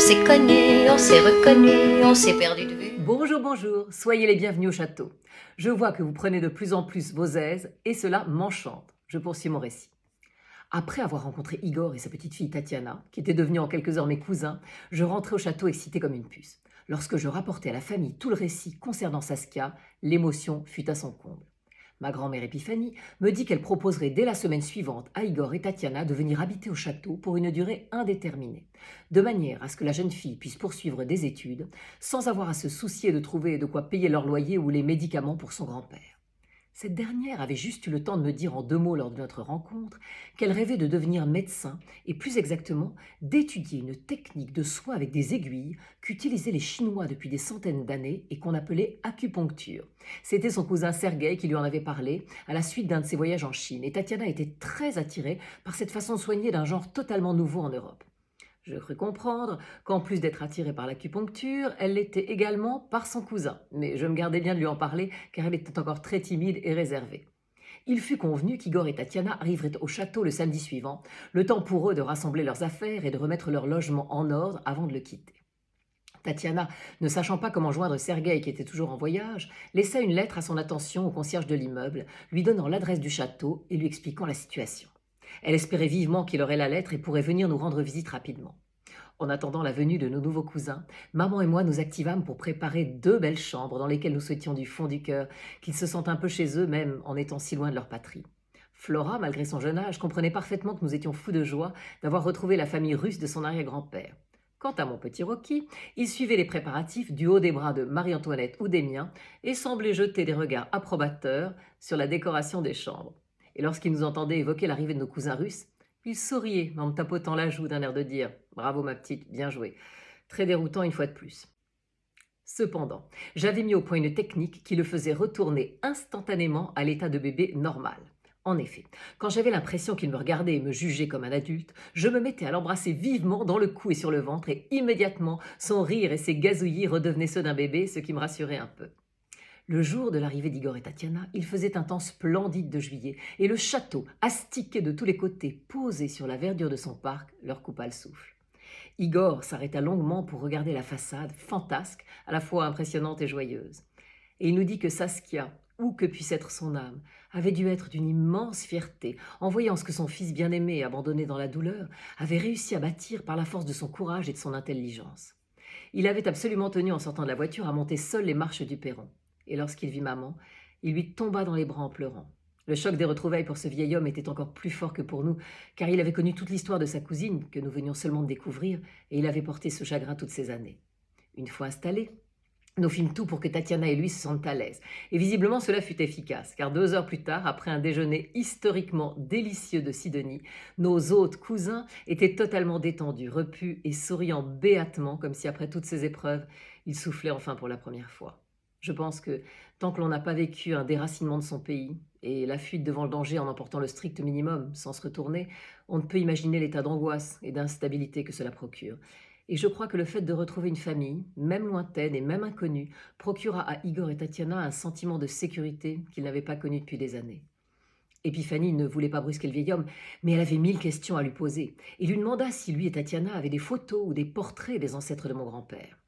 s'est cogné, on s'est reconnu, on s'est perdu de vue. Bonjour, bonjour, soyez les bienvenus au château. Je vois que vous prenez de plus en plus vos aises et cela m'enchante. Je poursuis mon récit. Après avoir rencontré Igor et sa petite fille Tatiana, qui étaient devenus en quelques heures mes cousins, je rentrais au château excité comme une puce. Lorsque je rapportai à la famille tout le récit concernant Saskia, l'émotion fut à son comble. Ma grand-mère Épiphanie me dit qu'elle proposerait dès la semaine suivante à Igor et Tatiana de venir habiter au château pour une durée indéterminée, de manière à ce que la jeune fille puisse poursuivre des études sans avoir à se soucier de trouver de quoi payer leur loyer ou les médicaments pour son grand-père. Cette dernière avait juste eu le temps de me dire en 2 mots lors de notre rencontre qu'elle rêvait de devenir médecin et plus exactement d'étudier une technique de soin avec des aiguilles qu'utilisaient les Chinois depuis des centaines d'années et qu'on appelait acupuncture. C'était son cousin Sergueï qui lui en avait parlé à la suite d'un de ses voyages en Chine et Tatiana était très attirée par cette façon de soigner d'un genre totalement nouveau en Europe. Je crus comprendre qu'en plus d'être attirée par l'acupuncture, elle l'était également par son cousin, mais je me gardais bien de lui en parler car elle était encore très timide et réservée. Il fut convenu qu'Igor et Tatiana arriveraient au château le samedi suivant, le temps pour eux de rassembler leurs affaires et de remettre leur logement en ordre avant de le quitter. Tatiana, ne sachant pas comment joindre Sergueï qui était toujours en voyage, laissa une lettre à son attention au concierge de l'immeuble, lui donnant l'adresse du château et lui expliquant la situation. Elle espérait vivement qu'il aurait la lettre et pourrait venir nous rendre visite rapidement. En attendant la venue de nos nouveaux cousins, maman et moi nous activâmes pour préparer 2 belles chambres dans lesquelles nous souhaitions du fond du cœur qu'ils se sentent un peu chez eux même en étant si loin de leur patrie. Flora, malgré son jeune âge, comprenait parfaitement que nous étions fous de joie d'avoir retrouvé la famille russe de son arrière-grand-père. Quant à mon petit Rocky, il suivait les préparatifs du haut des bras de Marie-Antoinette ou des miens et semblait jeter des regards approbateurs sur la décoration des chambres. Et lorsqu'il nous entendait évoquer l'arrivée de nos cousins russes, il souriait en me tapotant la joue d'un air de dire « Bravo ma petite, bien joué ». Très déroutant une fois de plus. Cependant, j'avais mis au point une technique qui le faisait retourner instantanément à l'état de bébé normal. En effet, quand j'avais l'impression qu'il me regardait et me jugeait comme un adulte, je me mettais à l'embrasser vivement dans le cou et sur le ventre et immédiatement, son rire et ses gazouillis redevenaient ceux d'un bébé, ce qui me rassurait un peu. Le jour de l'arrivée d'Igor et Tatiana, il faisait un temps splendide de juillet et le château, astiqué de tous les côtés, posé sur la verdure de son parc, leur coupa le souffle. Igor s'arrêta longuement pour regarder la façade, fantasque, à la fois impressionnante et joyeuse. Et il nous dit que Saskia, où que puisse être son âme, avait dû être d'une immense fierté en voyant ce que son fils bien-aimé, abandonné dans la douleur, avait réussi à bâtir par la force de son courage et de son intelligence. Il avait absolument tenu en sortant de la voiture à monter seul les marches du perron. Et lorsqu'il vit maman, il lui tomba dans les bras en pleurant. Le choc des retrouvailles pour ce vieil homme était encore plus fort que pour nous, car il avait connu toute l'histoire de sa cousine, que nous venions seulement de découvrir, et il avait porté ce chagrin toutes ces années. Une fois installés, nous fîmes tout pour que Tatiana et lui se sentent à l'aise. Et visiblement cela fut efficace, car 2 heures plus tard, après un déjeuner historiquement délicieux de Sidonie, nos autres cousins étaient totalement détendus, repus et souriant béatement, comme si après toutes ces épreuves, ils soufflaient enfin pour la première fois. Je pense que tant que l'on n'a pas vécu un déracinement de son pays et la fuite devant le danger en emportant le strict minimum sans se retourner, on ne peut imaginer l'état d'angoisse et d'instabilité que cela procure. Et je crois que le fait de retrouver une famille, même lointaine et même inconnue, procura à Igor et Tatiana un sentiment de sécurité qu'ils n'avaient pas connu depuis des années. Épiphanie ne voulait pas brusquer le vieil homme, mais elle avait 1000 questions à lui poser et lui demanda si lui et Tatiana avaient des photos ou des portraits des ancêtres de mon grand-père.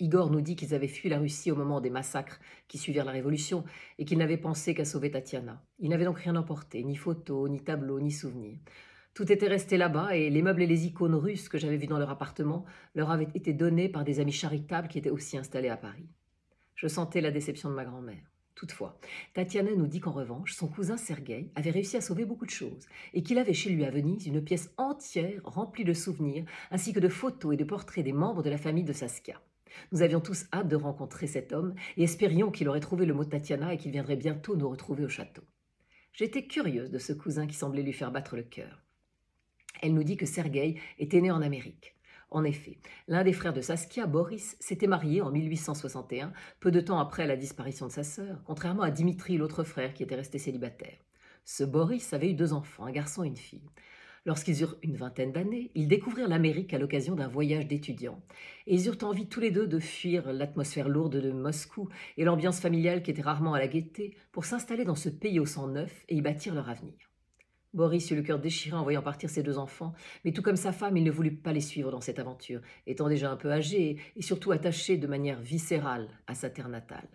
Igor nous dit qu'ils avaient fui la Russie au moment des massacres qui suivirent la Révolution et qu'ils n'avaient pensé qu'à sauver Tatiana. Ils n'avaient donc rien emporté, ni photos, ni tableaux, ni souvenirs. Tout était resté là-bas et les meubles et les icônes russes que j'avais vus dans leur appartement leur avaient été donnés par des amis charitables qui étaient aussi installés à Paris. Je sentais la déception de ma grand-mère. Toutefois, Tatiana nous dit qu'en revanche, son cousin Sergueï avait réussi à sauver beaucoup de choses et qu'il avait chez lui à Venise une pièce entière remplie de souvenirs ainsi que de photos et de portraits des membres de la famille de Saskia. Nous avions tous hâte de rencontrer cet homme et espérions qu'il aurait trouvé le mot de Tatiana et qu'il viendrait bientôt nous retrouver au château. J'étais curieuse de ce cousin qui semblait lui faire battre le cœur. Elle nous dit que Sergueï était né en Amérique. En effet, l'un des frères de Saskia, Boris, s'était marié en 1861, peu de temps après la disparition de sa sœur, contrairement à Dimitri, l'autre frère, qui était resté célibataire. Ce Boris avait eu 2 enfants, un garçon et une fille. Lorsqu'ils eurent une vingtaine d'années, ils découvrirent l'Amérique à l'occasion d'un voyage d'étudiants. Et ils eurent envie tous les deux de fuir l'atmosphère lourde de Moscou et l'ambiance familiale qui était rarement à la gaieté pour s'installer dans ce pays au sang neuf et y bâtir leur avenir. Boris eut le cœur déchiré en voyant partir ses deux enfants, mais tout comme sa femme, il ne voulut pas les suivre dans cette aventure, étant déjà un peu âgé et surtout attaché de manière viscérale à sa terre natale.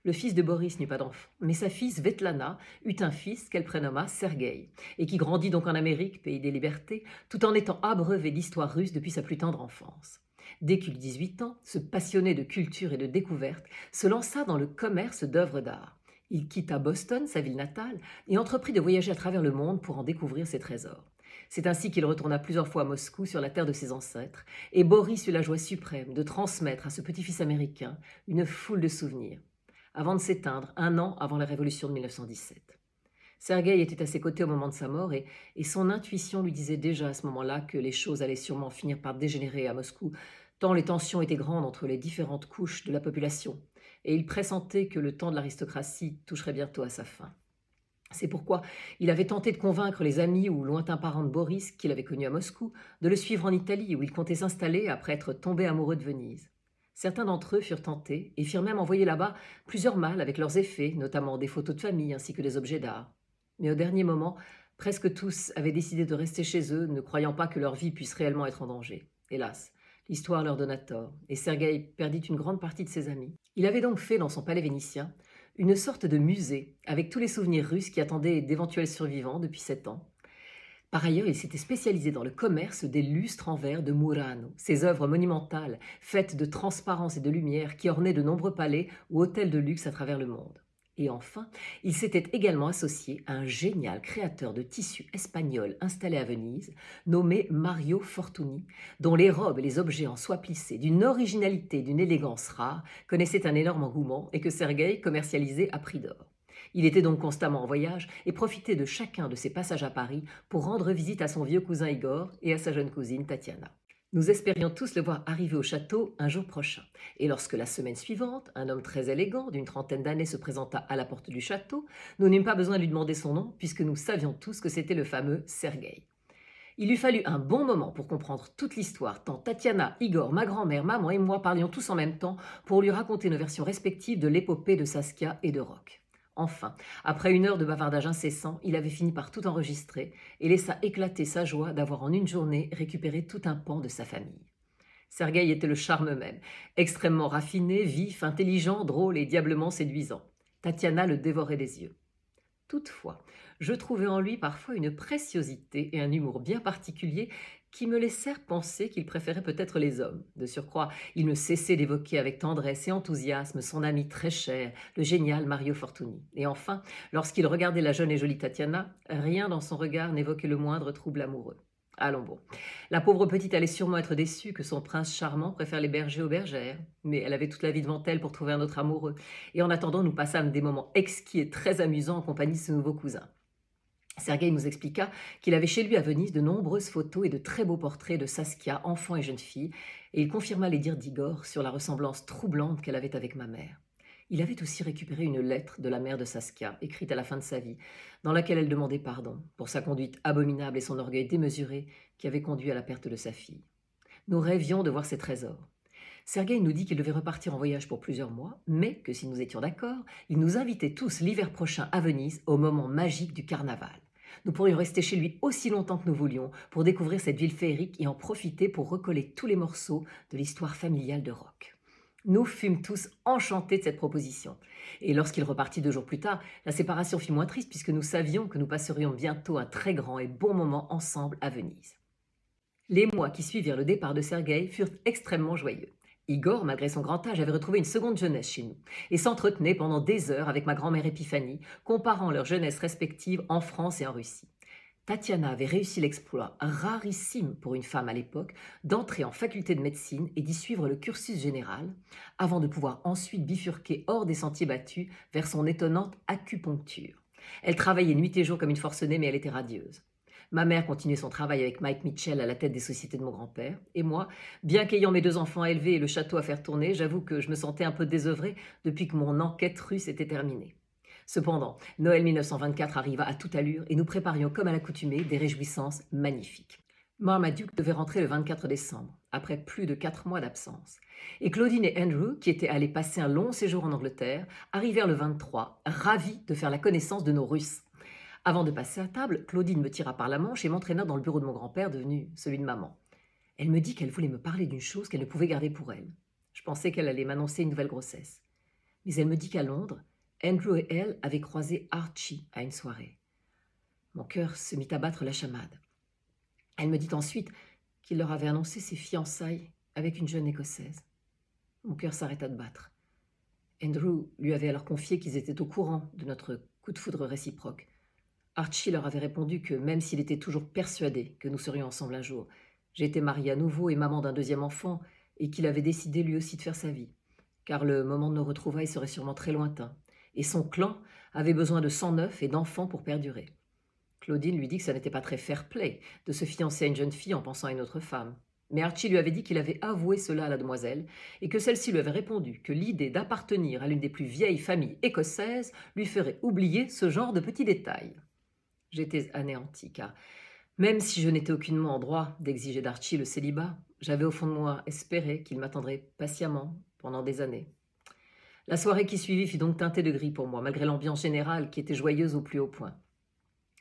Le fils de Boris n'eut pas d'enfant, mais sa fille Svetlana eut un fils qu'elle prénomma Sergueï, et qui grandit donc en Amérique, pays des libertés, tout en étant abreuvé d'histoire russe depuis sa plus tendre enfance. Dès qu'il eut 18 ans, ce passionné de culture et de découverte se lança dans le commerce d'œuvres d'art. Il quitta Boston, sa ville natale, et entreprit de voyager à travers le monde pour en découvrir ses trésors. C'est ainsi qu'il retourna plusieurs fois à Moscou, sur la terre de ses ancêtres, et Boris eut la joie suprême de transmettre à ce petit-fils américain une foule de souvenirs, avant de s'éteindre un an avant la révolution de 1917. Sergueï était à ses côtés au moment de sa mort et son intuition lui disait déjà à ce moment-là que les choses allaient sûrement finir par dégénérer à Moscou, tant les tensions étaient grandes entre les différentes couches de la population, et il pressentait que le temps de l'aristocratie toucherait bientôt à sa fin. C'est pourquoi il avait tenté de convaincre les amis ou lointains parents de Boris, qu'il avait connus à Moscou, de le suivre en Italie, où il comptait s'installer après être tombé amoureux de Venise. Certains d'entre eux furent tentés et firent même envoyer là-bas plusieurs malles avec leurs effets, notamment des photos de famille ainsi que des objets d'art. Mais au dernier moment, presque tous avaient décidé de rester chez eux, ne croyant pas que leur vie puisse réellement être en danger. Hélas, l'histoire leur donna tort, et Sergueï perdit une grande partie de ses amis. Il avait donc fait, dans son palais vénitien, une sorte de musée, avec tous les souvenirs russes qui attendaient d'éventuels survivants depuis 7 ans. Par ailleurs, il s'était spécialisé dans le commerce des lustres en verre de Murano, ces œuvres monumentales, faites de transparence et de lumière qui ornaient de nombreux palais ou hôtels de luxe à travers le monde. Et enfin, il s'était également associé à un génial créateur de tissus espagnol installé à Venise, nommé Mario Fortuny, dont les robes et les objets en soie plissée, d'une originalité et d'une élégance rare, connaissaient un énorme engouement et que Sergueï commercialisait à prix d'or. Il était donc constamment en voyage et profitait de chacun de ses passages à Paris pour rendre visite à son vieux cousin Igor et à sa jeune cousine Tatiana. Nous espérions tous le voir arriver au château un jour prochain. Et lorsque la semaine suivante, un homme très élégant d'une trentaine d'années se présenta à la porte du château, nous n'eûmes pas besoin de lui demander son nom puisque nous savions tous que c'était le fameux Sergueï. Il eût fallu un bon moment pour comprendre toute l'histoire, tant Tatiana, Igor, ma grand-mère, maman et moi parlions tous en même temps pour lui raconter nos versions respectives de l'épopée de Saskia et de Roch. Enfin, après 1 heure de bavardage incessant, il avait fini par tout enregistrer et laissa éclater sa joie d'avoir en une journée récupéré tout un pan de sa famille. Sergueï était le charme même, extrêmement raffiné, vif, intelligent, drôle et diablement séduisant. Tatiana le dévorait des yeux. Toutefois, je trouvais en lui parfois une préciosité et un humour bien particulier qui me laissèrent penser qu'il préférait peut-être les hommes. De surcroît, il ne cessait d'évoquer avec tendresse et enthousiasme son ami très cher, le génial Mario Fortuny. Et enfin, lorsqu'il regardait la jeune et jolie Tatiana, rien dans son regard n'évoquait le moindre trouble amoureux. Allons bon, la pauvre petite allait sûrement être déçue que son prince charmant préfère les bergers aux bergères, mais elle avait toute la vie devant elle pour trouver un autre amoureux, et en attendant nous passâmes des moments exquis et très amusants en compagnie de ce nouveau cousin. Sergueï nous expliqua qu'il avait chez lui à Venise de nombreuses photos et de très beaux portraits de Saskia, enfant et jeune fille, et il confirma les dires d'Igor sur la ressemblance troublante qu'elle avait avec ma mère. Il avait aussi récupéré une lettre de la mère de Saskia, écrite à la fin de sa vie, dans laquelle elle demandait pardon pour sa conduite abominable et son orgueil démesuré qui avait conduit à la perte de sa fille. Nous rêvions de voir ces trésors. Sergueï nous dit qu'il devait repartir en voyage pour plusieurs mois, mais que si nous étions d'accord, il nous invitait tous l'hiver prochain à Venise au moment magique du carnaval. Nous pourrions rester chez lui aussi longtemps que nous voulions pour découvrir cette ville féerique et en profiter pour recoller tous les morceaux de l'histoire familiale de Roch. Nous fûmes tous enchantés de cette proposition. Et lorsqu'il repartit 2 jours plus tard, la séparation fut moins triste puisque nous savions que nous passerions bientôt un très grand et bon moment ensemble à Venise. Les mois qui suivirent le départ de Sergueï furent extrêmement joyeux. Igor, malgré son grand âge, avait retrouvé une seconde jeunesse chez nous et s'entretenait pendant des heures avec ma grand-mère Épiphanie, comparant leurs jeunesses respectives en France et en Russie. Tatiana avait réussi l'exploit, rarissime pour une femme à l'époque, d'entrer en faculté de médecine et d'y suivre le cursus général, avant de pouvoir ensuite bifurquer hors des sentiers battus vers son étonnante acupuncture. Elle travaillait nuit et jour comme une forcenée, mais elle était radieuse. Ma mère continuait son travail avec Mike Mitchell à la tête des sociétés de mon grand-père. Et moi, bien qu'ayant mes 2 enfants à élever et le château à faire tourner, j'avoue que je me sentais un peu désœuvrée depuis que mon enquête russe était terminée. Cependant, Noël 1924 arriva à toute allure et nous préparions comme à l'accoutumée des réjouissances magnifiques. Marmaduke devait rentrer le 24 décembre, après plus de 4 mois d'absence. Et Claudine et Andrew, qui étaient allés passer un long séjour en Angleterre, arrivèrent le 23, ravis de faire la connaissance de nos Russes. Avant de passer à table, Claudine me tira par la manche et m'entraîna dans le bureau de mon grand-père, devenu celui de maman. Elle me dit qu'elle voulait me parler d'une chose qu'elle ne pouvait garder pour elle. Je pensais qu'elle allait m'annoncer une nouvelle grossesse. Mais elle me dit qu'à Londres, Andrew et elle avaient croisé Archie à une soirée. Mon cœur se mit à battre la chamade. Elle me dit ensuite qu'il leur avait annoncé ses fiançailles avec une jeune Écossaise. Mon cœur s'arrêta de battre. Andrew lui avait alors confié qu'ils étaient au courant de notre coup de foudre réciproque. Archie leur avait répondu que même s'il était toujours persuadé que nous serions ensemble un jour, j'étais mariée à nouveau et maman d'un deuxième enfant et qu'il avait décidé lui aussi de faire sa vie, car le moment de nos retrouvailles serait sûrement très lointain, et son clan avait besoin de sang neuf et d'enfants pour perdurer. Claudine lui dit que ça n'était pas très fair-play de se fiancer à une jeune fille en pensant à une autre femme. Mais Archie lui avait dit qu'il avait avoué cela à la demoiselle et que celle-ci lui avait répondu que l'idée d'appartenir à l'une des plus vieilles familles écossaises lui ferait oublier ce genre de petits détails. J'étais anéantie, car même si je n'étais aucunement en droit d'exiger d'Archie le célibat, j'avais au fond de moi espéré qu'il m'attendrait patiemment pendant des années. La soirée qui suivit fut donc teintée de gris pour moi, malgré l'ambiance générale qui était joyeuse au plus haut point.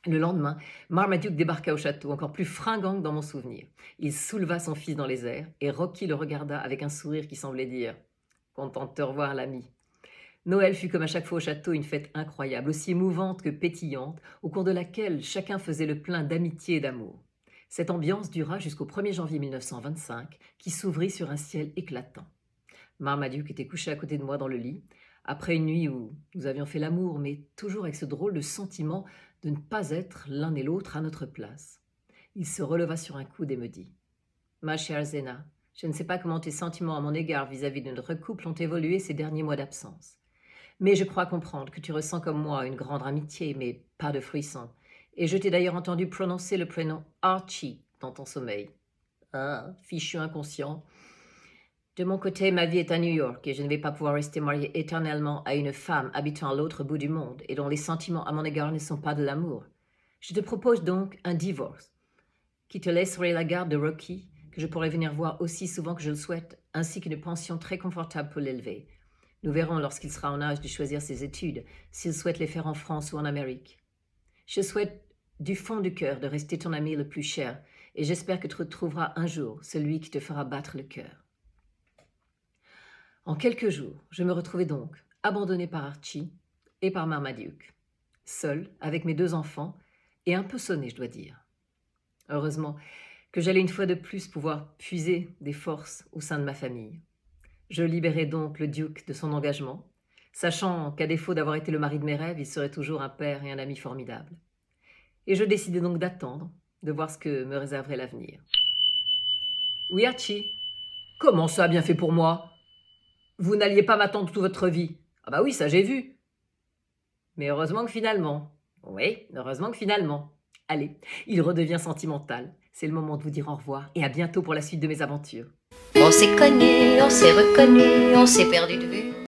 Le lendemain, Marmaduke débarqua au château, encore plus fringant que dans mon souvenir. Il souleva son fils dans les airs, et Rocky le regarda avec un sourire qui semblait dire « Content de te revoir, l'ami ». Noël fut comme à chaque fois au château une fête incroyable, aussi émouvante que pétillante, au cours de laquelle chacun faisait le plein d'amitié et d'amour. Cette ambiance dura jusqu'au 1er janvier 1925, qui s'ouvrit sur un ciel éclatant. Marmaduke était couché à côté de moi dans le lit, après une nuit où nous avions fait l'amour, mais toujours avec ce drôle de sentiment de ne pas être l'un et l'autre à notre place. Il se releva sur un coude et me dit « Ma chère Zena, je ne sais pas comment tes sentiments à mon égard vis-à-vis de notre couple ont évolué ces derniers mois d'absence. Mais je crois comprendre que tu ressens comme moi une grande amitié, mais pas de frisson. Et je t'ai d'ailleurs entendu prononcer le prénom Archie dans ton sommeil. Ah, fichu inconscient. De mon côté, ma vie est à New York et je ne vais pas pouvoir rester mariée éternellement à une femme habitant à l'autre bout du monde et dont les sentiments à mon égard ne sont pas de l'amour. Je te propose donc un divorce, qui te laisserait la garde de Rocky, que je pourrais venir voir aussi souvent que je le souhaite, ainsi qu'une pension très confortable pour l'élever. Nous verrons lorsqu'il sera en âge de choisir ses études, s'il souhaite les faire en France ou en Amérique. Je souhaite du fond du cœur de rester ton ami le plus cher, et j'espère que tu retrouveras un jour celui qui te fera battre le cœur. En quelques jours, je me retrouvais donc abandonnée par Archie et par Marmaduke, seule avec mes 2 enfants et un peu sonnée, je dois dire. Heureusement que j'allais une fois de plus pouvoir puiser des forces au sein de ma famille. Je libérai donc le duc de son engagement, sachant qu'à défaut d'avoir été le mari de mes rêves, il serait toujours un père et un ami formidable. Et je décidai donc d'attendre, de voir ce que me réserverait l'avenir. « Oui, Archie, comment ça a bien fait pour moi ? Vous n'alliez pas m'attendre toute votre vie. Ah bah oui, ça j'ai vu. Mais heureusement que finalement. Oui, heureusement que finalement. Allez, il redevient sentimental. C'est le moment de vous dire au revoir et à bientôt pour la suite de mes aventures. On s'est cogné, on s'est reconnu, on s'est perdu de vue.